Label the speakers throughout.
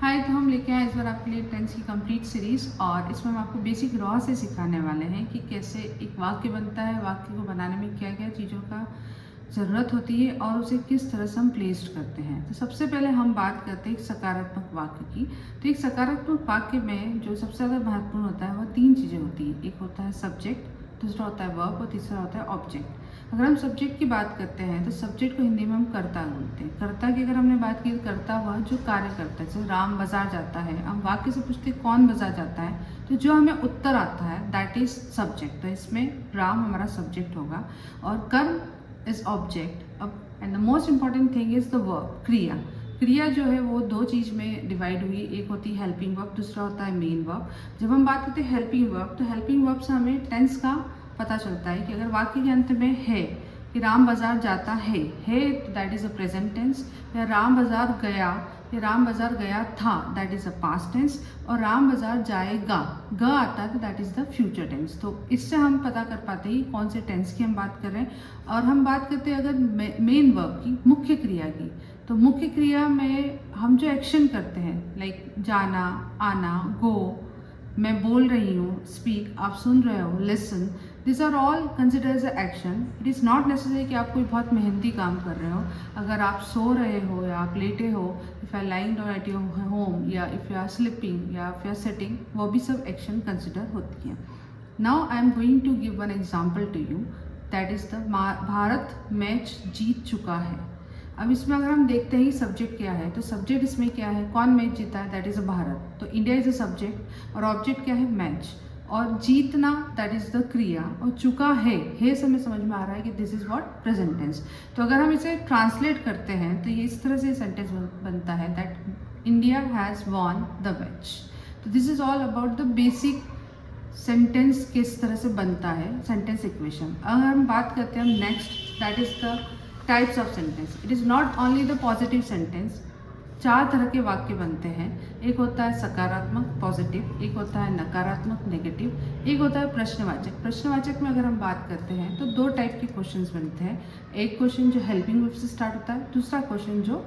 Speaker 1: हाय, तो हम लेके आए इस बार आपके लिए टेंस की कंप्लीट सीरीज़ और इसमें हम आपको बेसिक रॉ से सिखाने वाले हैं कि कैसे एक वाक्य बनता है, वाक्य को बनाने में क्या क्या चीज़ों का ज़रूरत होती है और उसे किस तरह से हम प्लेस्ड करते हैं। तो सबसे पहले हम बात करते हैं एक सकारात्मक वाक्य की। तो एक सकारात्मक वाक्य में जो सबसे ज़्यादा महत्वपूर्ण होता है वह तीन चीज़ें होती हैं। एक होता है सब्जेक्ट, दूसरा होता है वर्ब और तीसरा होता है ऑब्जेक्ट। अगर हम सब्जेक्ट की बात करते हैं तो सब्जेक्ट को हिंदी में हम कर्ता बोलते हैं। कर्ता की अगर हमने बात की तो कर्ता वह जो कार्य करता है। जैसे राम बाजार जाता है, हम वाक्य से पूछते हैं कौन बाजार जाता है, तो जो हमें उत्तर आता है दैट इज सब्जेक्ट। तो इसमें राम हमारा सब्जेक्ट होगा और कर्म इज ऑब्जेक्ट। अब and the most important thing is the verb, क्रिया। क्रिया जो है वो दो चीज़ में डिवाइड हुई, एक होती है हेल्पिंग वर्ब, दूसरा होता है मेन वर्ब। जब हम बात करते हैं हेल्पिंग वर्ब, तो हेल्पिंग वर्ब से हमें टेंस का पता चलता है कि अगर वाक्य के अंत में है कि राम बाजार जाता है तो that is a present tense, या राम बाजार गया या राम बाजार गया था that is a past tense, और राम बाजार जाएगा ग आता है तो that is the future tense. तो इससे हम पता कर पाते हैं कौन से टेंस की हम बात कर रहे हैं। और हम बात करते हैं अगर मेन वर्ब की, मुख्य क्रिया की, तो मुख्य क्रिया में हम जो एक्शन करते हैं लाइक जाना, आना, गो, मैं बोल रही हूँ, स्पीक, आप सुन रहे हो, listen, this are all consider as a action. It is not necessary कि आप कोई बहुत मेहनती काम कर रहे हो। अगर आप सो रहे हो या आप लेटे हो, if you are lying down at your home, या इफ़ यू आर स्लीपिंग, या इफ़ यू आर सिटिंग, वो भी सब एक्शन कंसिडर होती है। Now I am going to give one example to you, that is the Bharat match जीत चुका है। अब इसमें अगर हम देखते हैं सब्जेक्ट क्या है, तो सब्जेक्ट इसमें क्या है, कौन मैच जीता है, दैट इज़ अ भारत। तो इंडिया इज़ अ सब्जेक्ट और ऑब्जेक्ट क्या है, मैच। और जीतना दैट इज़ द क्रिया, और चुका है से हमें समझ में आ रहा है कि this is what, present tense. तो अगर हम इसे ट्रांसलेट करते हैं तो ये इस तरह से सेंटेंस बनता है that India has won the match. तो this is all about the basic sentence किस तरह से बनता है, सेंटेंस इक्वेशन। अगर हम बात करते हैं next, that is the types of sentence. It is not only the positive sentence. चार तरह के वाक्य बनते हैं। एक होता है सकारात्मक पॉजिटिव, एक होता है नकारात्मक नेगेटिव, एक होता है प्रश्नवाचक। प्रश्नवाचक में अगर हम बात करते हैं तो दो टाइप के क्वेश्चंस बनते हैं। एक क्वेश्चन जो हेल्पिंग वर्ब से स्टार्ट होता है, दूसरा क्वेश्चन जो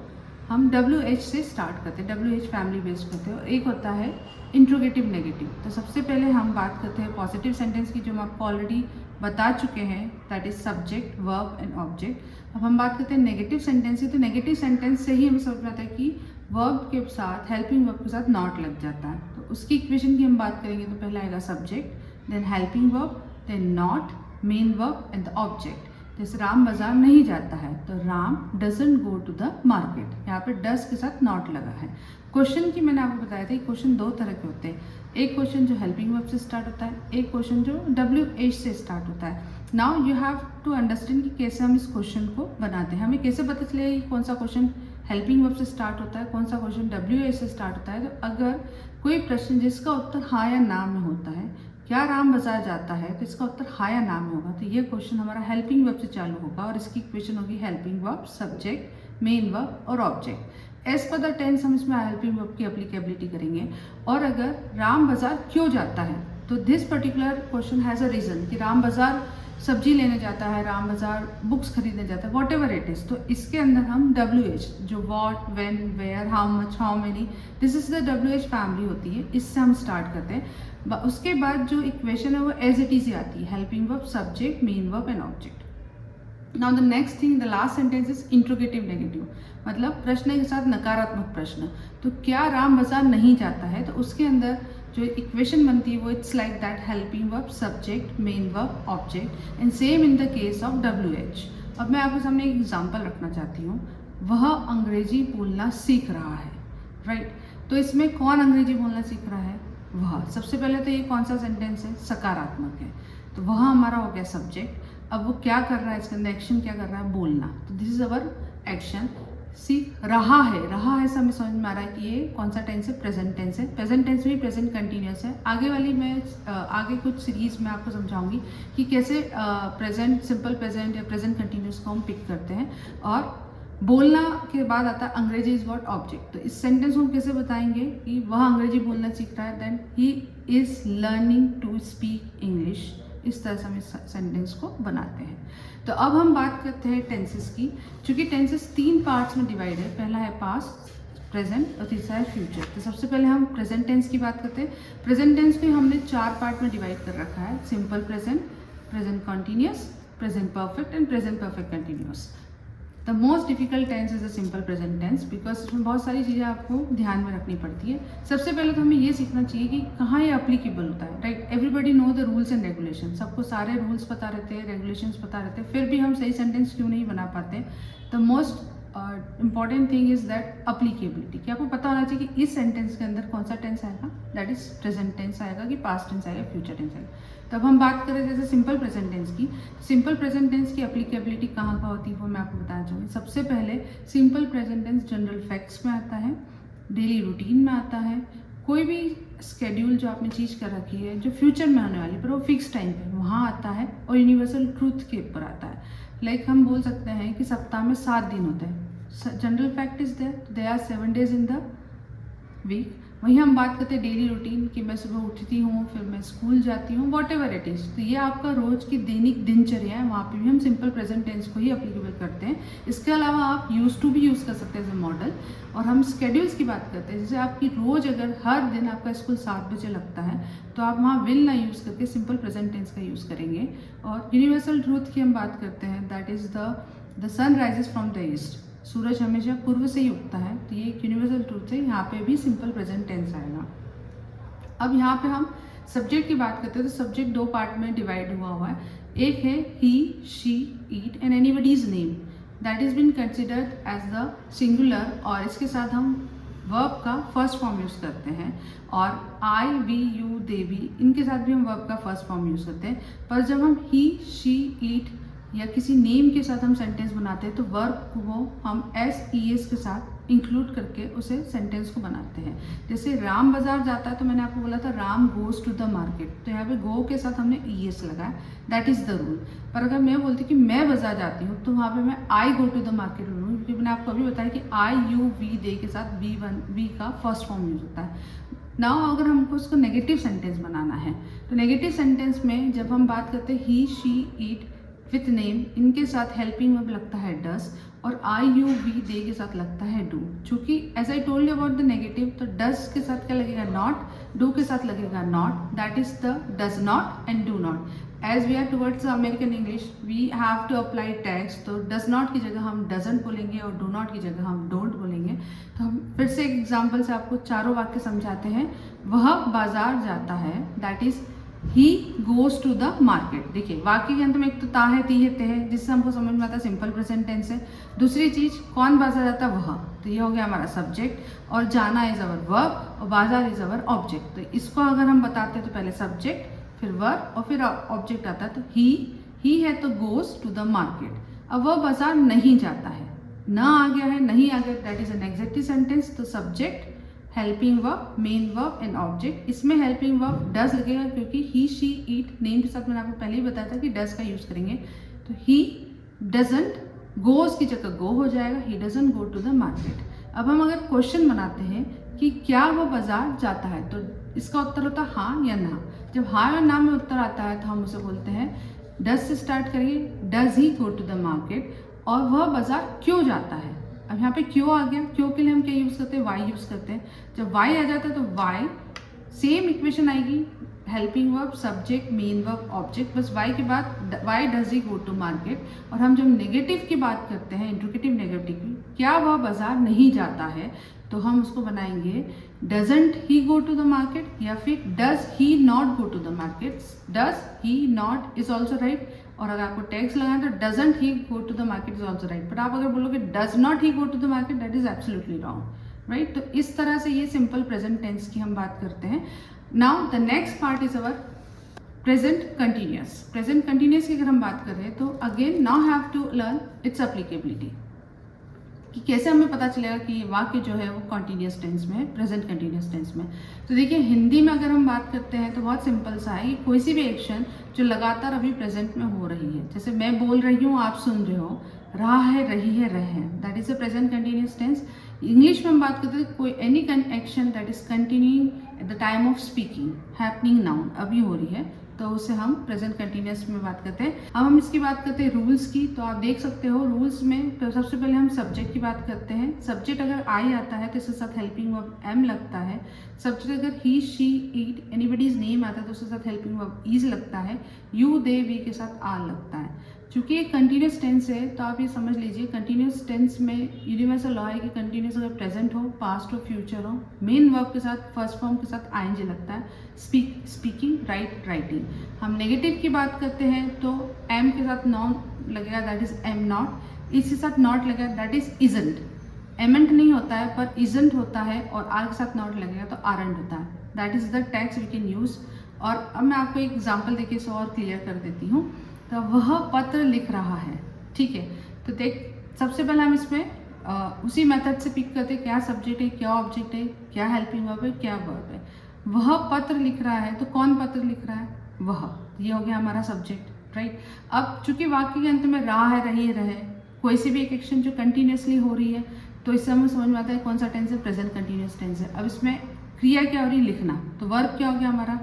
Speaker 1: हम WH से स्टार्ट करते हैं, WH फैमिली बेस्ड करते हैं, और एक होता है इंट्रोगेटिव नेगेटिव। तो सबसे पहले हम बात करते हैं पॉजिटिव सेंटेंस की, जो हम आपको ऑलरेडी बता चुके हैं, that is subject, verb and object. अब हम बात करते हैं नेगेटिव सेंटेंस की। तो नेगेटिव सेंटेंस से ही हमें समझ में आता है कि वर्ब के साथ, हेल्पिंग वर्ब के साथ नॉट लग जाता है। तो उसकी इक्वेशन की हम बात करेंगे तो पहला आएगा subject, then helping verb, then not, main verb and the object. जैसे राम बाजार नहीं जाता है तो Ram doesn't go to the market, यहाँ पे डज के साथ नॉट लगा है। क्वेश्चन की मैंने आपको बताया था कि क्वेश्चन दो तरह के होते हैं। एक क्वेश्चन जो हेल्पिंग वर्ब से स्टार्ट होता है, एक क्वेश्चन जो WH से स्टार्ट होता है। Now you have to understand कि कैसे हम इस क्वेश्चन को बनाते हैं। हमें कैसे पता चलेगा कि कौन सा क्वेश्चन हेल्पिंग वर्ब से स्टार्ट होता है, कौन सा क्वेश्चन WH से स्टार्ट होता है। तो अगर कोई प्रश्न जिसका उत्तर हाँ या ना में होता है, क्या राम बाजार जाता है, तो इसका उत्तर हाँ या ना में होगा, तो ये क्वेश्चन हमारा हेल्पिंग वर्ब से चालू होगा और इसकी इक्वेशन होगी helping verb, subject, main verb और object. As per the tense हम इसमें हेल्पिंग वर्ब की एप्लीकेबिलिटी करेंगे। और अगर राम बाजार क्यों जाता है, तो this particular question has a reason कि राम बाजार सब्जी लेने जाता है, राम बाजार बुक्स खरीदने जाता है, वॉट एवर इट इज़। तो इसके अंदर हम WH जो what, when, where, how much, how many, this is the WH family होती है, इससे हम स्टार्ट करते हैं। उसके बाद जो इक्वेशन है वो एज इट इज आती है, helping verb, subject, main verb and object. Now the next thing, the last sentence is interrogative negative, मतलब प्रश्न के साथ नकारात्मक प्रश्न। तो क्या राम बाजार नहीं जाता है, तो उसके अंदर जो इक्वेशन बनती है वो it's like that, helping verb, subject, main verb, object, and same in the case of WH। अब मैं आपके सामने एक एग्जांपल रखना चाहती हूँ। वह अंग्रेजी बोलना सीख रहा है, राइट। तो इसमें कौन अंग्रेजी बोलना सीख रहा है, वह। सबसे पहले तो ये कौन सा सेंटेंस है, सकारात्मक है, तो वह हमारा हो गया सब्जेक्ट। अब वो क्या कर रहा है, इसके अंदर एक्शन क्या कर रहा है, बोलना, तो दिस इज अवर एक्शन। सीख रहा है से हमें समझ में आ रहा है कि ये कौन सा टेंस है, प्रेजेंट टेंस है। प्रेजेंट टेंस में प्रेजेंट कंटिन्यूस है। आगे वाली मैं आगे कुछ सीरीज में आपको समझाऊंगी कि कैसे प्रेजेंट सिंपल प्रेजेंट या प्रेजेंट कंटिन्यूस को हम पिक करते हैं। और बोलना के बाद आता है अंग्रेजी इज व्हाट, ऑब्जेक्ट। तो इस सेंटेंस को हम कैसे बताएंगे कि वह अंग्रेजी बोलना सीख रहा है, then he is learning to speak English. इस तरह से हम इस सेंटेंस को बनाते हैं। तो अब हम बात करते हैं टेंसेस की। चूंकि टेंसेस तीन पार्ट्स में डिवाइड है, पहला है पास्ट, प्रेजेंट और तीसरा है फ्यूचर। तो सबसे पहले हम प्रेजेंट टेंस की बात करते हैं। प्रेजेंट टेंस को हमने 4 पार्ट में डिवाइड कर रखा है, simple present, present continuous, present perfect and present perfect continuous. The most difficult tense is the simple present tense because इसमें बहुत सारी चीज़ें आपको ध्यान में रखनी पड़ती है। सबसे पहले तो हमें ये सीखना चाहिए कि कहाँ ये अप्लीकेबल होता है, right. Everybody know the rules and regulation, सबको सारे रूल्स पता रहते हैं, रेगुलेशंस पता रहते हैं, फिर भी हम सही सेंटेंस क्यों नहीं बना पाते। The most important thing is that applicability, कि आपको पता होना चाहिए कि इस सेंटेंस के अंदर कौन सा टेंस आएगा, दैट इज प्रेजेंट टेंस आएगा कि पास्ट टेंस आएगा, फ्यूचर टेंस आएगा। तब हम बात करें जैसे सिंपल प्रेजेंट टेंस की, सिंपल प्रेजेंट टेंस की एप्लीकेबिलिटी कहाँ होती है वो मैं आपको बताना चाहूँगी। सबसे पहले simple present tense general facts में आता है, डेली रूटीन में आता है, कोई भी स्केड्यूल जो आपने चीज़ कर रखी है जो फ्यूचर में आने वाली पर वो फिक्स टाइम पे वहाँ आता है, और यूनिवर्सल ट्रूथ के ऊपर आता है। लाइक हम बोल सकते हैं कि सप्ताह में 7 दिन होते हैं, general fact is they are 7 days in the week. वहीं हम बात करते हैं डेली रूटीन कि मैं सुबह उठती हूँ, फिर मैं स्कूल जाती हूँ, वॉट एवर इट इज़। तो ये आपका रोज की दैनिक दिनचर्या है, वहाँ पे भी हम सिंपल प्रेजेंट टेंस को ही एप्लीकेबल करते हैं। इसके अलावा आप यूज टू भी यूज़ कर सकते हैं एज ए मॉडल। और हम स्केड्यूल्स की बात करते हैं, जैसे आपकी रोज अगर हर दिन आपका स्कूल 7 बजे लगता है तो आप वहाँ विल ना यूज़ करके सिंपल प्रेजेंट टेंस का यूज़ करेंगे। और यूनिवर्सल ट्रूथ की हम बात करते हैं, that is the sun rises from the east, सूरज हमेशा पूर्व से ही उगता है। तो ये एक यूनिवर्सल ट्रूथ है, यहाँ पे भी सिंपल प्रेजेंट टेंस आएगा। अब यहाँ पे हम सब्जेक्ट की बात करते हैं, तो सब्जेक्ट 2 पार्ट में डिवाइड हुआ है। एक है he, she, it and anybody's name, that is been considered as the singular, और इसके साथ हम वर्ब का फर्स्ट फॉर्म यूज़ करते हैं। और आई, वी, यू, दे, वी, इनके साथ भी हम वर्ब का फर्स्ट फॉर्म यूज़ करते हैं। पर जब हम ही, शी, इट या किसी नेम के साथ हम सेंटेंस बनाते हैं तो वर्ब को हम SES के साथ इंक्लूड करके उसे सेंटेंस को बनाते हैं। जैसे राम बाजार जाता है, तो मैंने आपको बोला था Ram goes to the market, तो यहाँ पे गो के साथ हमने ES लगाया, दैट इज़ द रूल। पर अगर मैं बोलती कि मैं बाजार जाती हूँ तो वहाँ पे मैं आई गो टू द मार्केट बोलूँगी, क्योंकि मैंने आपको अभी बताया कि IUV दे के साथ V का फर्स्ट फॉर्म यूज होता है। नाउ अगर हमको उसको नेगेटिव सेंटेंस बनाना है, तो नेगेटिव सेंटेंस में जब हम बात करते हैं ही, शी, इट विथ नेम, इनके साथ हेल्पिंग वर्ब लगता है डस, और IUV दे के साथ लगता है डू। चूँकि as I told you about the negative, तो डस के साथ क्या लगेगा, नॉट, डू के साथ लगेगा not, that is the does not and do not. As we are towards American English, we have to apply tags, तो डज नॉट की जगह हम डजंट बोलेंगे और डू नॉट की जगह हम डोंट बोलेंगे। तो हम फिर से एक एग्जाम्पल से आपको चारों वाक्य समझाते हैं। वह बाजार जाता है, that is he goes to the market. देखिए वाक्य के अंत में एक तो ता है, ती है, ते है, जिससे हमको समझ में आता है सिंपल प्रेजेंट टेंस है। दूसरी चीज, कौन बाजार जाता है, वह, तो ये हो गया हमारा सब्जेक्ट, और जाना इज अवर वर्ब और बाजार इज अवर ऑब्जेक्ट। तो इसको अगर हम बताते हैं तो पहले सब्जेक्ट, फिर वर्ब और फिर ऑब्जेक्ट आता है। तो ही है तो गोज टू द मार्केट। अब वह बाजार नहीं जाता है, न आ गया है, नहीं आ गया, that is an executive sentence. तो subject, helping verb, main verb and object. इसमें हेल्पिंग वर्ब डज लगेगा, क्योंकि ही, शी, इट नेम के साथ मैंने आपको पहले ही बताया था कि डज का यूज करेंगे। तो ही डजंट, गोज की जगह गो हो जाएगा, he doesn't go to the market. अब हम अगर क्वेश्चन बनाते हैं कि क्या वो बाजार जाता है, तो इसका उत्तर होता है हाँ या ना। जब हाँ या ना में उत्तर आता है तो हम उसे बोलते हैं, डज से स्टार्ट करेंगे, does he go to the market, और वह बाजार क्यों जाता है। अब यहाँ पे क्यों आ गया, क्यों के लिए हम क्या यूज़ करते हैं, वाई यूज़ करते हैं। जब वाई आ जाता है तो वाई, सेम इक्वेशन आएगी, helping verb, subject, main verb, object, बस वाई के बाद why does he go to market. और हम जब नेगेटिव की बात करते हैं, इंट्रोगेटिव नेगेटिव की, क्या वह बाजार नहीं जाता है, तो हम उसको बनाएंगे doesn't he go to the market, या फिर does he not go to the market. Does he not is also right, और अगर आपको टैग्स लगाएं तो doesn't he go to the market is also right. But आप अगर बोलोगे does not he go to the market, that is absolutely wrong, right. तो इस तरह से ये सिंपल प्रेजेंट टेंस की हम बात करते हैं। Now the next part is our present continuous. Present continuous की अगर हम बात कर रहे हैं तो again now have to learn its applicability, कि कैसे हमें पता चलेगा कि ये वाक्य जो है वो कॉन्टिन्यूस टेंस में है, प्रेजेंट कंटिन्यूस टेंस में। तो देखिए हिंदी में अगर हम बात करते हैं तो बहुत सिंपल सा है कि कोई सी भी एक्शन जो लगातार अभी प्रेजेंट में हो रही है, जैसे मैं बोल रही हूँ, आप सुन रहे हो, रहा है, रही है, रहे हैं, that is a present continuous tense. English में हम बात करते हैं कोई any action that is continuing at the time of speaking, happening now, अभी हो रही है, तो उसे हम प्रेजेंट कंटिन्यूस में बात करते हैं। अब हम इसकी बात करते हैं रूल्स की। तो आप देख सकते हो रूल्स में तो सबसे पहले हम सब्जेक्ट की बात करते हैं। सब्जेक्ट अगर आई आता है तो इसके साथ हेल्पिंग वर्ब एम लगता है। सब्जेक्ट अगर ही, शी, इट, एनीबडीज नेम आता है तो उसके साथ हेल्पिंग वर्ब इज लगता है। यू, दे, वी के साथ आर लगता है। चूंकि ये कंटिन्यूस टेंस है तो आप ये समझ लीजिए कंटिन्यूस टेंस में यूनिवर्सल लॉ है कि कंटिन्यूस अगर प्रेजेंट हो, पास्ट हो, फ्यूचर हो, मेन वर्ब के साथ फर्स्ट फॉर्म के साथ आईएनजी लगता है। Speaking, right, writing. हम नेगेटिव की बात करते हैं तो एम के साथ नॉन लगेगा, दैट इज एम नॉट। इसके साथ नॉट लगेगा, दैट इज इजंट। एमेंट नहीं होता है पर इजंट होता है, और आर के साथ नॉट लगेगा तो आरंट होता है। That is the text we can use. और अब मैं आपको एक एग्जाम्पल देके इसे और क्लियर कर देती हूँ। तो वह पत्र लिख रहा है, ठीक है। तो देख, सबसे पहले हम इसमें उसी मेथड से पिक करते हैं, क्या सब्जेक्ट है, क्या ऑब्जेक्ट है, क्या हेल्पिंग वर्ब है, क्या वर्ब है। वह पत्र लिख रहा है तो कौन पत्र लिख रहा है, वह। ये हो गया हमारा सब्जेक्ट, राइट। अब चूंकि वाक्य के अंत में रहा है, रही, रहे, कोई सी भी एक एक्शन जो कंटिन्यूसली हो रही है तो इससे हमें समझ में आता है कौन सा टेंस है, प्रेजेंट कंटिन्यूस टेंस है। अब इसमें क्रिया क्या हो रही है, लिखना। तो वर्ब क्या हो गया हमारा,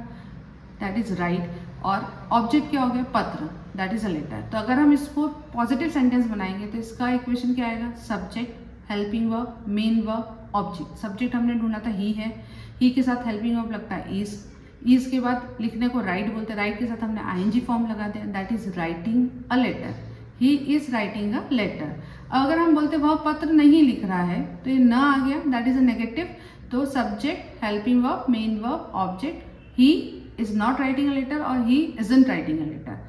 Speaker 1: दैट इज राइट। और ऑब्जेक्ट क्या हो गया, पत्र, दैट इज अ लेटर। तो अगर हम इसको पॉजिटिव सेंटेंस बनाएंगे तो इसका इक्वेशन क्या आएगा, subject, helping verb, main verb, object. Subject हमने ढूंढा था ही है, ही के साथ हेल्पिंग वर्ब लगता है इज के बाद लिखने को राइट बोलते हैं, राइट के साथ हमने आईएनजी फॉर्म लगा दिया, that is writing a letter. He is writing a letter. अगर हम बोलते वह पत्र नहीं लिख रहा है तो ये न आ गया, दैट इज अ नेगेटिव। तो subject, helping verb, main verb, object. He is not writing a letter और he isn't writing a letter.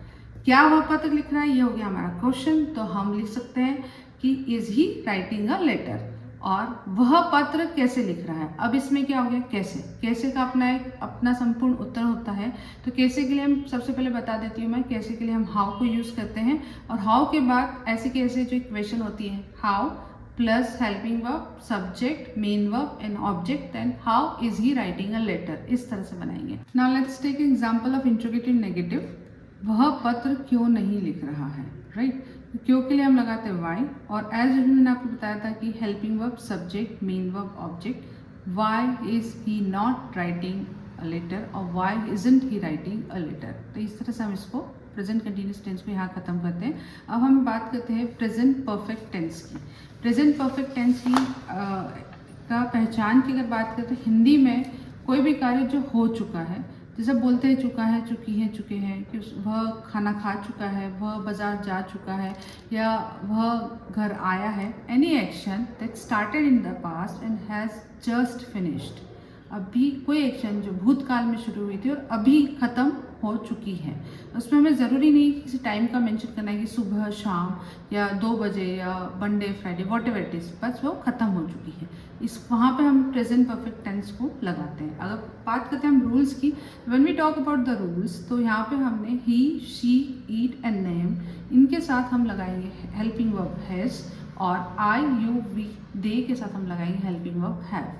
Speaker 1: क्या वह पत्र लिख रहा है, ये हो गया हमारा क्वेश्चन। तो हम लिख सकते हैं कि is he writing a letter. और वह पत्र कैसे लिख रहा है। अब इसमें क्या हो गया, कैसे। कैसे का अपना संपूर्ण उत्तर होता है। तो कैसे के लिए हम सबसे पहले बता देती हूँ मैं, कैसे के लिए हम हाउ को यूज करते हैं। और हाउ के बाद ऐसे कैसे जो इक्वेशन होती है, how plus helping verb, subject, main verb and object, then how is he writing a letter. इस तरह से बनाएंगे। Now let's take example of interrogative negative. वह पत्र क्यों नहीं लिख रहा है, राइट। तो क्यों के लिए हम लगाते हैं वाई। और एज मैंने आपको बताया था कि helping verb, subject, main verb, object. Why is he not writing a letter और why isn't he writing a letter. तो इस तरह से हम इसको प्रेजेंट कंटिन्यूस टेंस को यहाँ खत्म करते हैं। अब हम बात करते हैं प्रेजेंट परफेक्ट टेंस की। प्रेजेंट परफेक्ट टेंस की का पहचान की अगर बात करें तो हिंदी में कोई भी कार्य जो हो चुका है, जैसे बोलते हैं चुका है, चुकी है, चुके हैं, कि वह खाना खा चुका है, वह बाजार जा चुका है, या वह घर आया है। Any action that started in the past and has just finished. अभी कोई एक्शन जो भूतकाल में शुरू हुई थी और अभी खत्म हो चुकी है। उसमें हमें ज़रूरी नहीं किसी टाइम का मेंशन करना है कि सुबह, शाम, या 2 बजे, या Monday, Friday, what ever it is, बस वो खत्म हो चुकी है। इस वहाँ पे हम प्रेजेंट परफेक्ट टेंस को लगाते हैं। अगर बात करते हैं हम रूल्स की, when we talk about the rules, तो यहाँ पे हमने he, she, it and name, इनके साथ हम लगाएंगे हेल्पिंग वर्ब हैज। और आई, यू, वी, दे के साथ हम लगाएंगे helping verb have.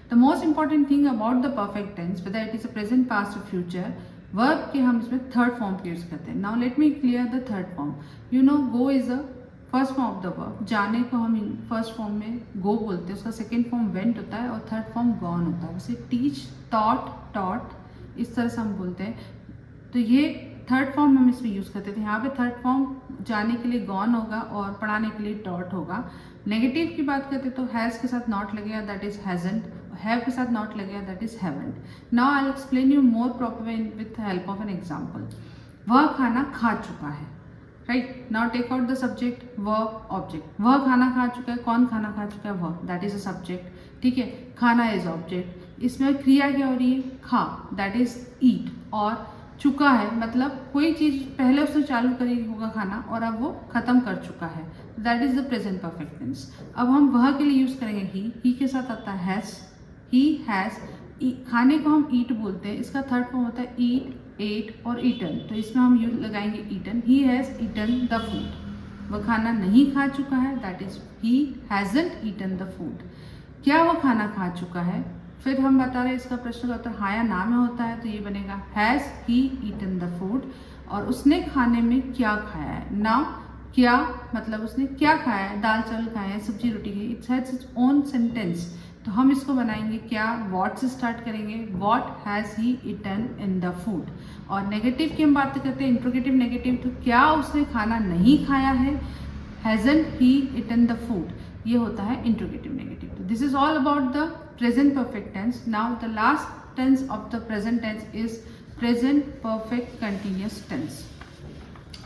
Speaker 1: The most important thing about the perfect tense, whether it is a present, past or future, verb के हम इसमें थर्ड फॉर्म यूज करते हैं। Now let me clear the third form. You know, go is the first form of the verb. जाने को हम first form में गो बोलते हैं, उसका सेकेंड फॉर्म वेंट होता है और थर्ड फॉर्म गॉन होता है। जैसे टीच, टॉट, टॉट, इस तरह से हम बोलते हैं। तो ये थर्ड फॉर्म हम इसमें यूज़ करते थे। यहाँ पे थर्ड फॉर्म जाने के लिए गॉन होगा और पढ़ाने के लिए टॉट होगा। नेगेटिव की बात करते तो हैज़ के साथ नॉट लगेगा, दैट इज हैजंट। हैव के साथ नॉट लगेगा, that is haven't. Now I will explain you more proper with help of an example. वह खाना खा चुका है, right. Now take out the subject, verb, object. वह खाना खा चुका है, कौन खाना खा चुका है, वह, दैट इज अ सब्जेक्ट, ठीक है। खाना इज ऑब्जेक्ट। इसमें क्रिया क्या हो रही है, खा, दैट इज ईट। और चुका है मतलब कोई चीज़ पहले उसने चालू करी होगा खाना और अब वो खत्म कर चुका है, that is the present perfect tense. अब हम वह के लिए यूज़ करेंगे ही के साथ आता है हैज़, ही हैज़। खाने को हम ईट बोलते हैं, इसका थर्ड फॉर्म होता है ईट, एट और ईटन। तो इसमें हम यूज लगाएंगे eaten. He has eaten the food. वह खाना नहीं खा चुका है, that is he hasn't eaten the food. क्या वह खाना खा चुका है, फिर हम बता रहे हैं इसका प्रश्न का उत्तर हाँ या ना में होता है, तो ये बनेगा has he eaten the food. और उसने खाने में क्या खाया है। नाउ क्या मतलब उसने क्या खाया है, दाल चावल खाया है, सब्जी रोटी खाई, it's has its own sentence. तो हम इसको बनाएंगे क्या, वॉट से स्टार्ट करेंगे, what has he eaten in the food. और नेगेटिव की हम बात करते हैं, इंट्रोगेटिव नेगेटिव, तो क्या उसने खाना नहीं खाया है, hasn't he eaten the food, ये होता है इंट्रोगेटिव नेगेटिव। तो this is all about the present perfect tense. Now the last tense of the present tense is present perfect continuous tense.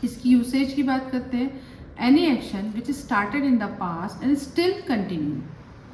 Speaker 1: इसकी यूसेज की बात करते हैं, any action which is started in the past and still continue,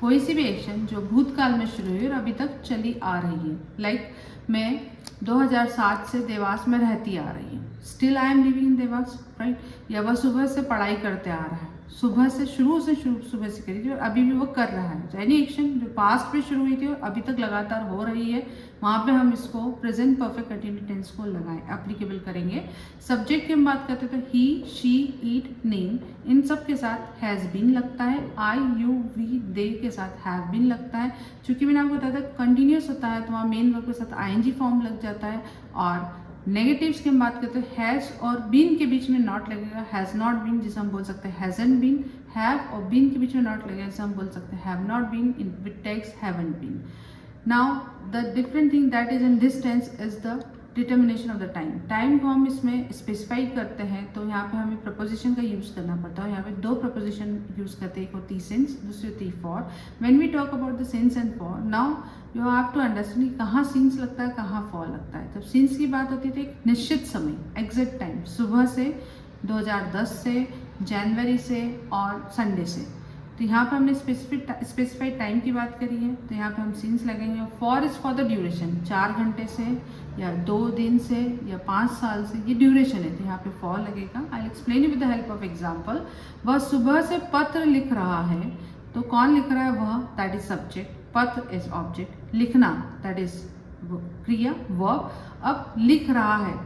Speaker 1: कोई सी भी action जो भूतकाल में शुरू हुई और अभी तक चली आ रही है। लाइक मैं 2007 से देवास में रहती आ रही हूँ, still I am living in Dewas, right. या वह सुबह से पढ़ाई करते आ रहा है, सुबह से सुबह से करी थी और अभी भी वो कर रहा है। तो एनी एक्शन जो पास्ट में शुरू हुई थी और अभी तक लगातार हो रही है, वहाँ पे हम इसको प्रेजेंट परफेक्ट कंटिन्यूस टेंस को लगाएं, एप्लीकेबल करेंगे। सब्जेक्ट की हम बात करते हैं तो ही, शी, इट, नेम, इन सब के साथ हैज़ बीन लगता है। आई, यू, वी, दे के साथ हैव बीन लगता है। चूंकि मैंने आपको बताया था कंटिन्यूस होता है तो वहाँ मेन वर्ब के साथ आईएनजी फॉर्म लग जाता है। और नेगेटिव्स की हम बात करते हैं, हैज़ और बीन के बीच में नॉट लगेगा, हैज़ नॉट बीन जिसे हम बोल सकते हैं हैजंट बीन। हैव और बीन के बीच में नॉट लगेगा जिसे हम बोल सकते हैं have not been, in with text haven't been. Now the different thing that is in this tense is the determination of the time. Time को हम इसमें स्पेसिफाई करते हैं तो यहाँ पे हमें प्रपोजिशन का यूज़ करना पड़ता है। यहाँ पे दो प्रपोजिशन यूज़ करते हैं, एक होती सिंस, दूसरी होती for. When we talk about the since and for, now you have to understand कहाँ सिंस लगता है, कहाँ फॉर लगता है। जब सिंस की बात होती है तो एक निश्चित समय, एग्जैक्ट टाइम, सुबह से 2010 से, जनवरी से और संडे से। तो यहाँ पे हमने स्पेसिफाइड टाइम की बात करी है तो यहाँ पे हम सिंस लगेंगे। For is for the duration, 4 घंटे से या 2 दिन से या 5 साल से, ये ड्यूरेशन है तो यहाँ पे फॉर लगेगा। I explain with the help of example. वह सुबह से पत्र लिख रहा है, तो कौन लिख रहा है, वह, दैट इज सब्जेक्ट, पत्र इज ऑब्जेक्ट, लिखना दैट इज क्रिया वर्ब। अब लिख रहा है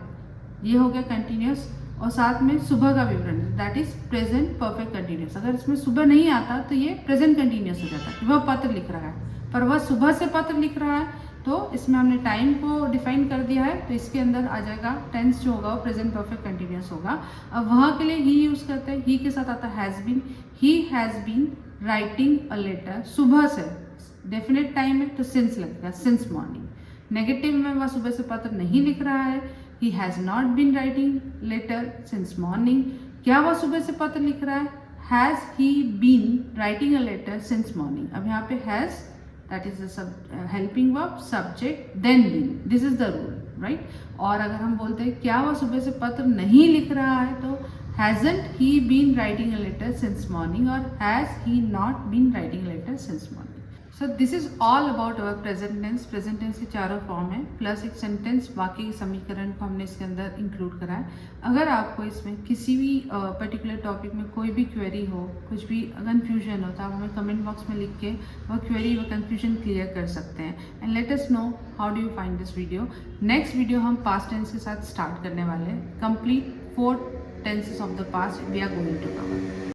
Speaker 1: ये हो गया कंटिन्यूस, और साथ में सुबह का विवरण that is present perfect continuous. अगर इसमें सुबह नहीं आता तो ये प्रेजेंट कंटिन्यूस हो जाता है, वह पत्र लिख रहा है। पर वह सुबह से पत्र लिख रहा है तो इसमें हमने टाइम को डिफाइन कर दिया है तो इसके अंदर आ जाएगा टेंस जो होगा वो प्रेजेंट परफेक्ट कंटिन्यूस होगा। अब वह के लिए ही यूज करते हैं, ही के साथ आता है has been. He has been writing a letter, सुबह से, डेफिनेट टाइम है तो सिंस लगेगा, सिंस मॉर्निंग। नेगेटिव में वह सुबह से पत्र नहीं लिख रहा है, he has not been writing letter since morning। क्या वह सुबह से पत्र लिख रहा है, has he been writing a letter since morning। अब यहाँ पे has that is the helping verb, subject, then been, this is the rule, right। और अगर हम बोलते हैं क्या वह सुबह से पत्र नहीं लिख रहा है तो hasn't he been writing a letter since morning और has he not been writing a letter since morning। So this is all about our present tense. Present tense के चारों फॉर्म है प्लस एक सेंटेंस, बाकी के समीकरण को हमने इसके अंदर इंक्लूड करा है। अगर आपको इसमें किसी भी पर्टिकुलर टॉपिक में कोई भी क्वेरी हो, कुछ भी कन्फ्यूजन हो तो आप हमें कमेंट बॉक्स में लिख के वह क्वेरी व कन्फ्यूजन क्लियर कर सकते हैं। And let us know how do you find this video. Next video हम पास्ट टेंस के साथ स्टार्ट करने वाले हैं। Complete 4 tenses of the past we are going to cover.